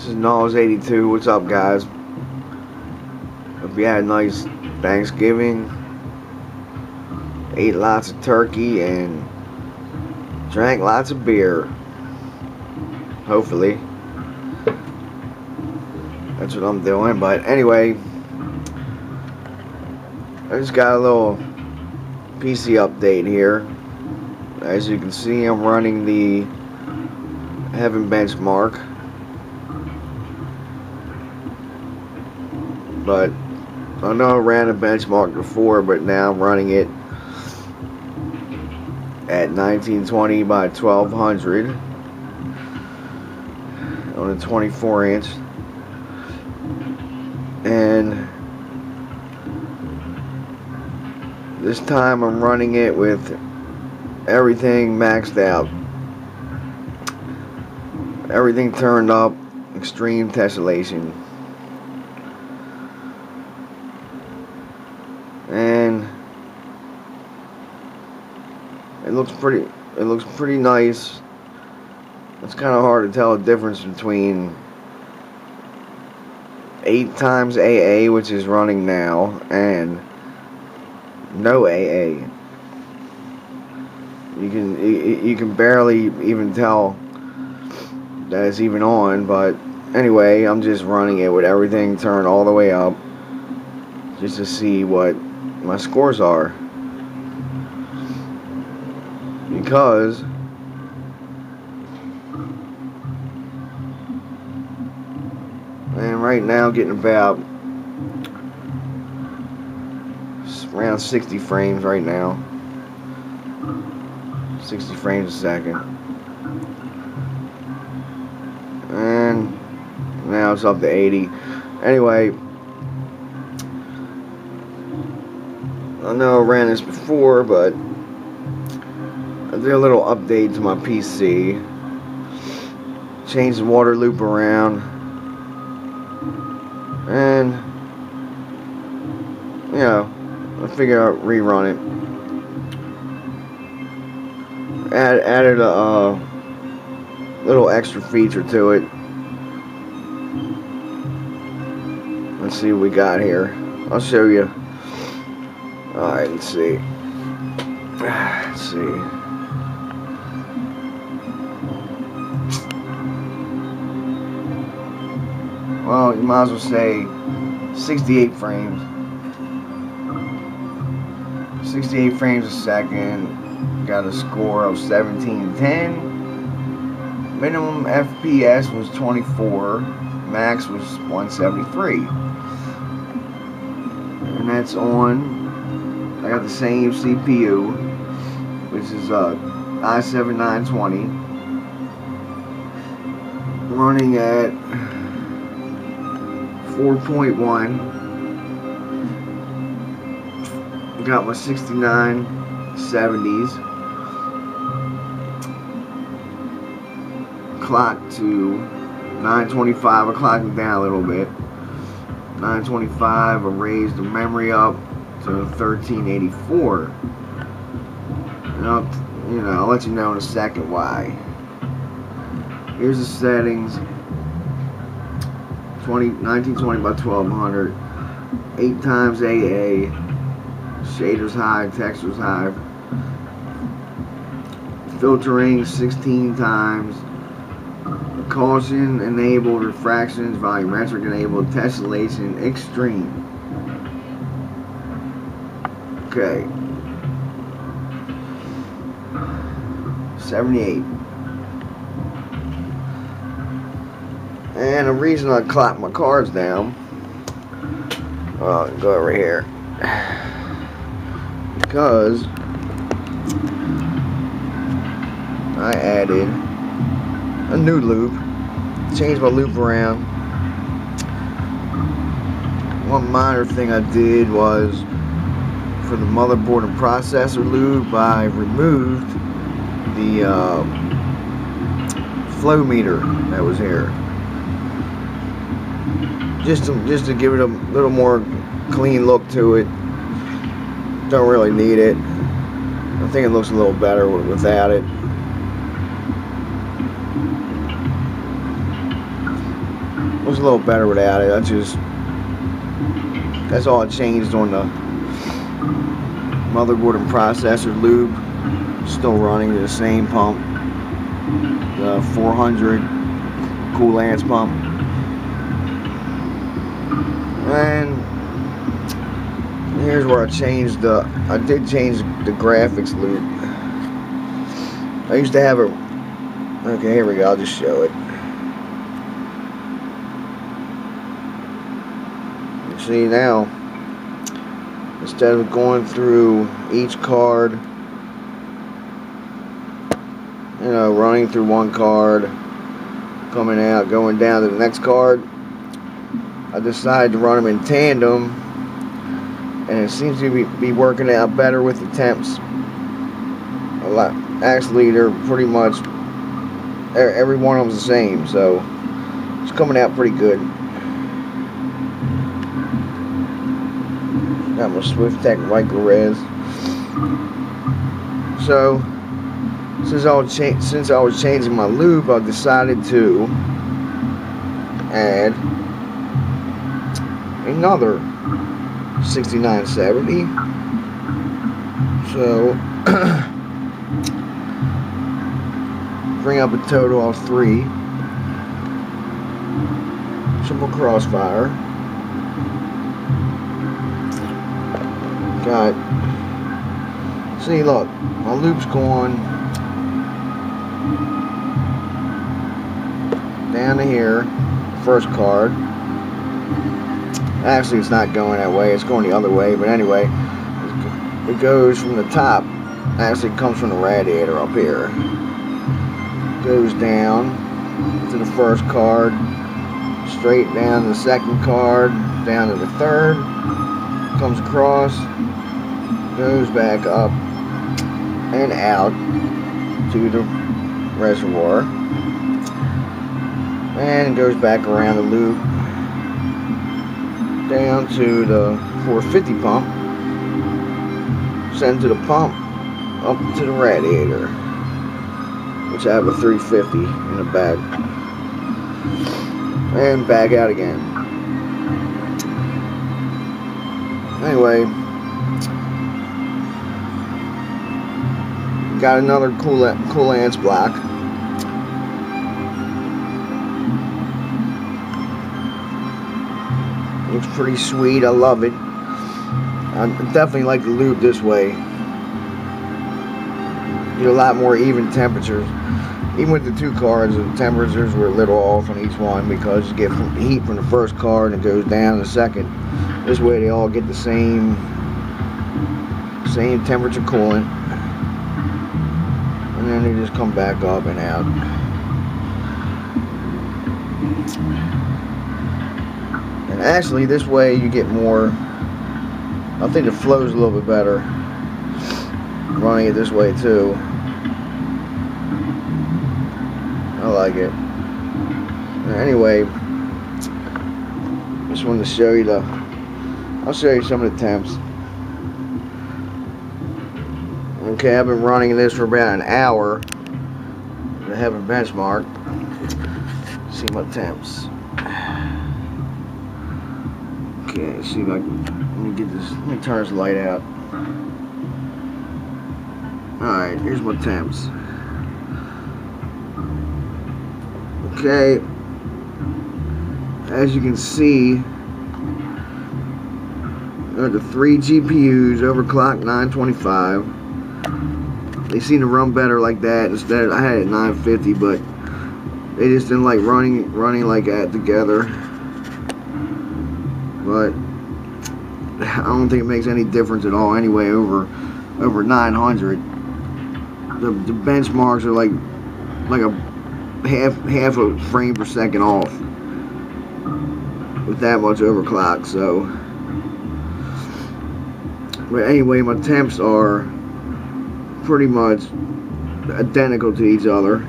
This is Nals82. What's up, guys? Hope you had a nice Thanksgiving. Ate lots of turkey and drank lots of beer. Hopefully. That's what I'm doing. But anyway, I just got a little PC update here. As you can see, I'm running the Highend benchmark. But I know I ran a benchmark before, but now I'm running it at 1920 by 1200 on a 24-inch, and this time I'm running it with everything maxed out, everything turned up, extreme tessellation. And it looks pretty nice. It's kind of hard to tell the difference between 8 times AA, which is running now, and no AA. You can barely even tell that it's even on. But anyway, I'm just running it with everything turned all the way up, just to see what my scores are, because and right now getting about around 60 frames right now, 60 frames a second, and now it's up to 80. Anyway, I know I ran this before, but I did a little update to my PC. Changed the water loop around, and you know, I figured I'd rerun it. Added a little extra feature to it. Let's see what we got here. I'll show you. Alright, let's see. Let's see. Well, you might as well say 68 frames. 68 frames a second. Got a score of 1710. Minimum FPS was 24. Max was 173. And that's on. I got the same CPU, which is i7 920, running at 4.1. Got my 6970s clocked to 925. I clocked it down a little bit. 925. I raised the memory up to 1384. And I'll let you know in a second why. Here's the settings. 1920 by 1200. 8 times AA. Shaders high, textures high. Filtering 16 times. Caution enabled, refractions, volumetric enabled, tessellation extreme. Okay. 78. And the reason I clap my cards down, go over here, because I added a new loop, changed my loop around. One minor thing I did was, for the motherboard and processor loop, I removed the flow meter that was here, just to give it a little more clean look to it. Don't really need it. I think it looks a little better without it. was a little better without it. That's all I changed on the motherboard and processor lube. Still running the same pump, the 400 coolants pump. And here's where I did change the graphics loop. I used to have a, okay, here we go, I'll just show it. You see now, instead of going through each card, you know, running through one card, coming out, going down to the next card, I decided to run them in tandem, and it seems to be working out better with the temps. A lot. Actually, they're pretty much, every one of them's the same, so it's coming out pretty good. Got my SwiftTech Micro Res. So since I was changing my loop, I decided to add another 6970. So bring up a total of 3. Simple crossfire. Got, see, look, my loop's going down to here, first card. Actually, it's not going that way, it's going the other way, but anyway, it goes from the top. Actually, it comes from the radiator up here. Goes down to the first card, straight down to the second card, down to the third, comes across, goes back up and out to the reservoir, and goes back around the loop down to the 450 pump, send to the pump, up to the radiator, which I have a 350 in the back, and back out again. Anyway, got another coolants block. Looks pretty sweet. I love it. I definitely like the lube this way. Get a lot more even temperatures. Even with the 2 cards, the temperatures were a little off on each one because you get heat from the first card and it goes down the second. This way they all get the same temperature coolant, and then they just come back up and out. And actually, this way you get more. I think the flow's a little bit better running it this way too. I like it. Anyway, just wanted to show you I'll show you some of the temps. Okay, I've been running this for about an hour. I have a benchmark. See my temps. Okay, see if I can, let me get this, let me turn this light out. Alright, here's my temps. Okay, as you can see, the 3 GPUs overclocked 925. They seem to run better like that. Instead, I had it at 950, but they just didn't like running like that together. But I don't think it makes any difference at all. Anyway, over 900, the benchmarks are like a half a frame per second off with that much overclock. So, but anyway, my temps are pretty much identical to each other.